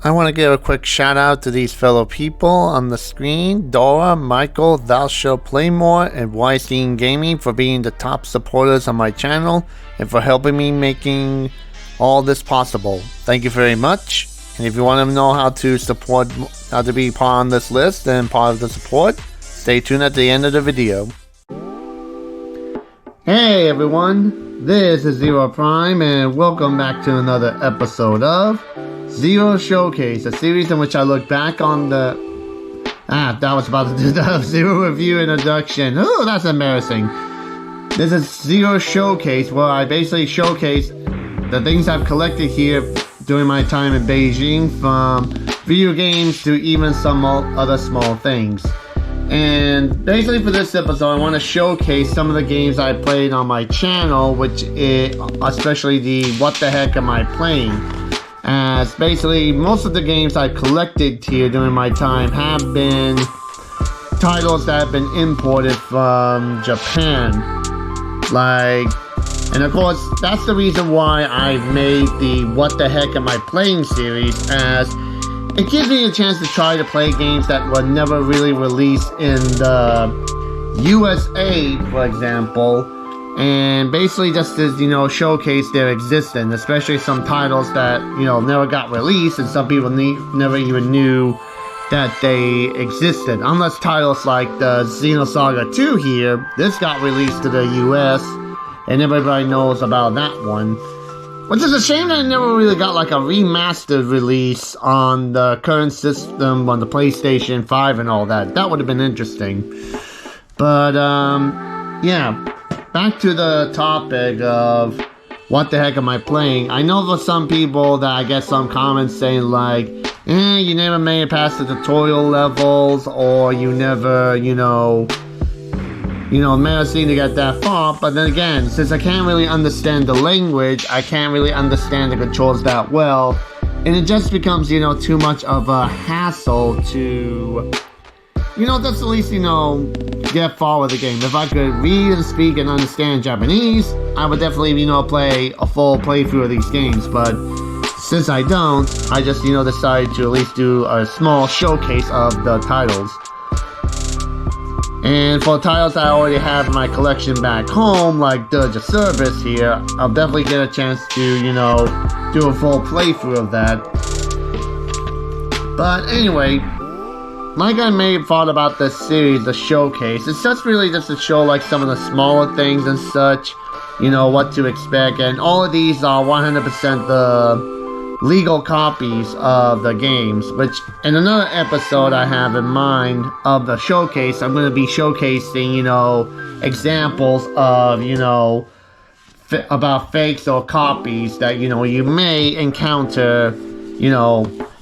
I want to give a quick shout out to these fellow people on the screen: Dora, Michael, Thou Shalt Play More, and Weinstein Gaming for being the top supporters on my channel and for helping me making all this possible. Thank you very much. And if you want to know how to be part on this list and part of the support, stay tuned at the end of the video. Hey everyone, this is Zero Prime and welcome back to another episode of Zero Showcase, a series in which I look back on that was about to do the Zero review introduction. Oh, that's embarrassing. This is Zero Showcase, where I basically showcase the things I've collected here during my time in Beijing, from video games to even some other small things. And basically for this episode, I want to showcase some of the games I played on my channel, which is especially the What the Heck Am I Playing? As basically most of the games I collected here during my time have been titles that have been imported from Japan. And of course, that's the reason why I've made the What the Heck Am I Playing series, as it gives me a chance to try to play games that were never really released in the USA, for example, and basically just to, showcase their existence, especially some titles that, never got released and some people never even knew that they existed. Unless titles like the Xenosaga 2 here, this got released to the US, and everybody knows about that one. Which is a shame that it never really got like a remastered release on the current system, on the PlayStation 5 and all that. That would have been interesting. But, yeah. Back to the topic of what the heck am I playing. I know for some people that I get some comments saying like, you never made it past the tutorial levels, or you never, managed to get that far. But then again, since I can't really understand the language, I can't really understand the controls that well, and it just becomes, too much of a hassle to, just at least, get far with the game. If I could read and speak and understand Japanese, I would definitely, play a full playthrough of these games. But since I don't, I just, decided to at least do a small showcase of the titles. And for titles I already have in my collection back home, like Dirge of Service here, I'll definitely get a chance to, do a full playthrough of that. But anyway, like I may have thought about this series, the showcase, it's just really just to show like some of the smaller things and such, what to expect. And all of these are 100% the legal copies of the games, which in another episode I have in mind of the showcase, I'm going to be showcasing, examples of, about fakes or copies that, you may encounter,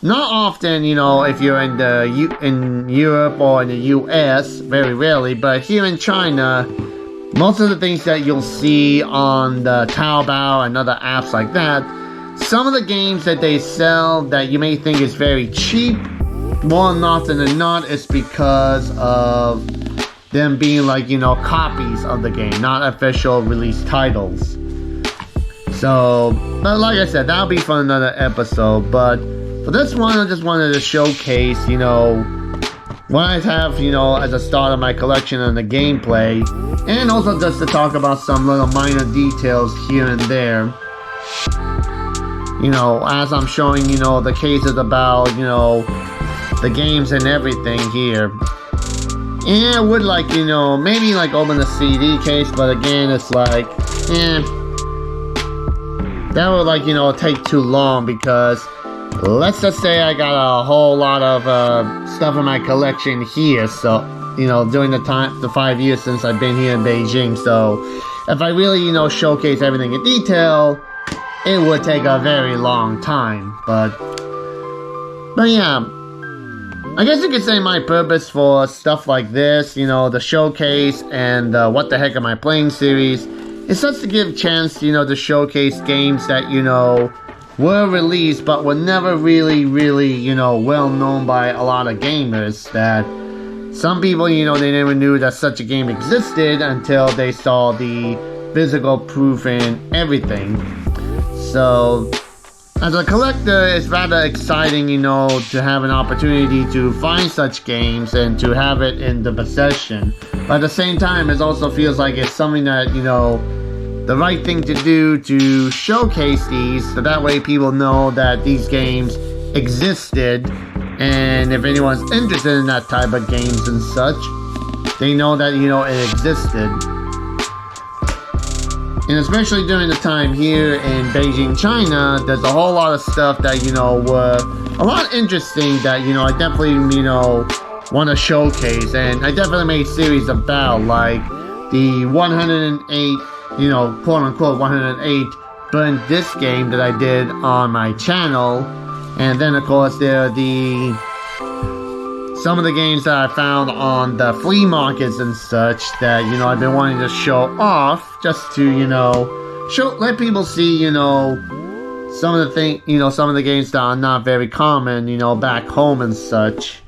not often, if you're in Europe or in the US, very rarely, but here in China, most of the things that you'll see on the Taobao and other apps like that, some of the games that they sell that you may think is very cheap, more often than not, is because of them being like, copies of the game, not official release titles. So, but like I said, that'll be for another episode. But for this one, I just wanted to showcase, what I have, as a start of my collection and the gameplay, and also just to talk about some little minor details here and there. As I'm showing, the cases about, the games and everything here. And I would like, maybe like open the CD case, but again, it's like, that would like, take too long, because let's just say I got a whole lot of stuff in my collection here. So, during the 5 years since I've been here in Beijing. So if I really, showcase everything in detail, it would take a very long time. But yeah, I guess you could say my purpose for stuff like this, the showcase and the What the Heck Am I Playing series, is just to give chance, to showcase games that, were released but were never really, well known by a lot of gamers. That some people, they never knew that such a game existed until they saw the physical proof and everything. So As a collector, it's rather exciting, you know, to have an opportunity to find such games and to have it in the possession. But at the same time, it also feels like it's something that, you know, the right thing to do to showcase these, so that way people know that these games existed, and if anyone's interested in that type of games and such, they know that, you know, it existed. And especially during the time here in Beijing, China, there's a whole lot of stuff that, you know, were a lot interesting that, you know, I definitely, you know, want to showcase. And I definitely made series about, like, the 108, you know, quote-unquote 108 burnt disc game that I did on my channel. And then, of course, there are some of the games that I found on the flea markets and such that, you know, I've been wanting to show off just to, you know, let people see, you know, some of the games that are not very common, you know, back home and such.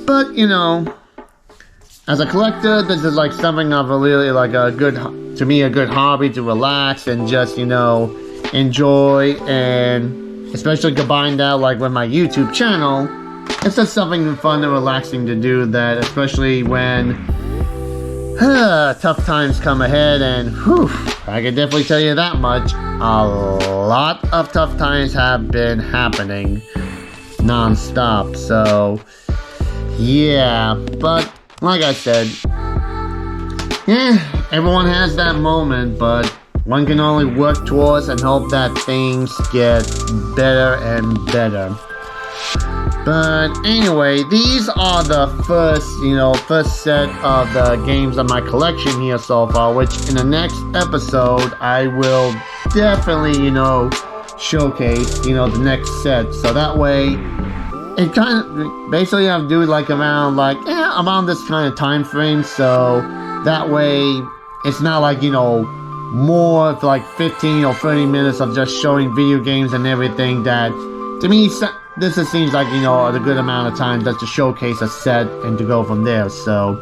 But, you know, as a collector, this is like something of a really like a good hobby to relax and just, you know, enjoy, and especially combine that like with my YouTube channel. It's just something fun and relaxing to do, that especially when tough times come ahead, and whew, I can definitely tell you that much. A lot of tough times have been happening non-stop, so yeah. But like I said, yeah, everyone has that moment, but one can only work towards and hope that things get better and better. But anyway, these are the first set of the games of my collection here so far, which in the next episode, I will definitely, you know, showcase, you know, the next set. So that way, it kind of, basically I'll do like around this kind of time frame. So that way, it's not like, you know, more like 15 or 30 minutes of just showing video games and everything. That, to me, this just seems like, you know, a good amount of time just to showcase a set and to go from there. So,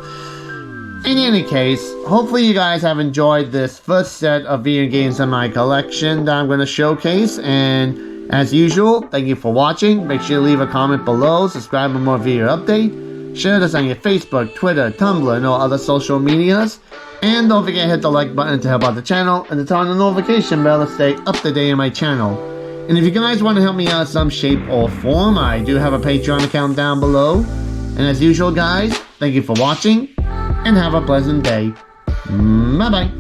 in any case, hopefully you guys have enjoyed this first set of video games in my collection that I'm going to showcase. And as usual, thank you for watching. Make sure to leave a comment below, subscribe for more video update, share this on your Facebook, Twitter, Tumblr, and all other social medias. And don't forget to hit the like button to help out the channel, and to turn on the notification bell to stay up to date on my channel. And if you guys want to help me out in some shape or form, I do have a Patreon account down below. And as usual, guys, thank you for watching, and have a pleasant day. Bye-bye.